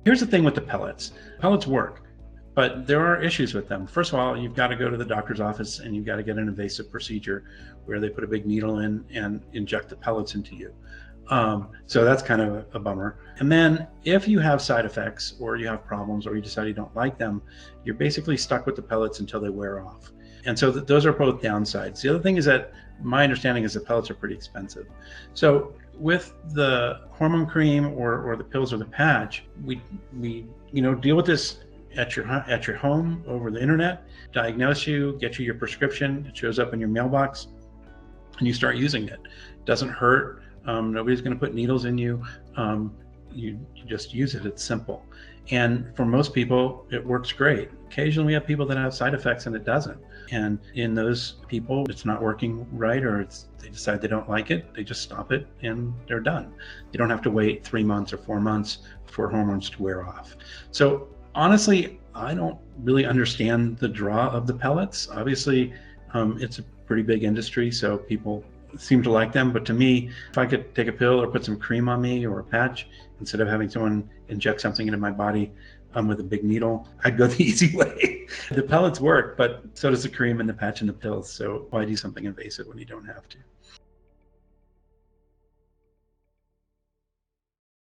Here's the thing with the pellets. Pellets work, but there are issues with them. First of all, you've got to go to the doctor's office and you've got to get an invasive procedure where they put a big needle in and inject the pellets into you. So that's kind of a bummer. And then if you have side effects or you have problems or you decide you don't like them, you're basically stuck with the pellets until they wear off. And so those are both downsides. The other thing is that my understanding is the pellets are pretty expensive. So with the hormone cream or the pills or the patch, we deal with this at your home over the internet, diagnose you, get you your prescription. It shows up in your mailbox, and you start using it. It doesn't hurt. Nobody's going to put needles in you. You just use it. It's simple. And for most people, it works great. Occasionally, we have people that have side effects and it doesn't. And in those people, it's not working right, or they decide they don't like it. They just stop it and they're done. They don't have to wait 3 months or 4 months for hormones to wear off. So honestly, I don't really understand the draw of the pellets. Obviously, it's a pretty big industry, so people seem to like them. But to me, if I could take a pill or put some cream on me or a patch instead of having someone inject something into my body with a big needle, I'd go the easy way. The pellets work, but so does the cream and the patch and the pills. So why do something invasive when you don't have to?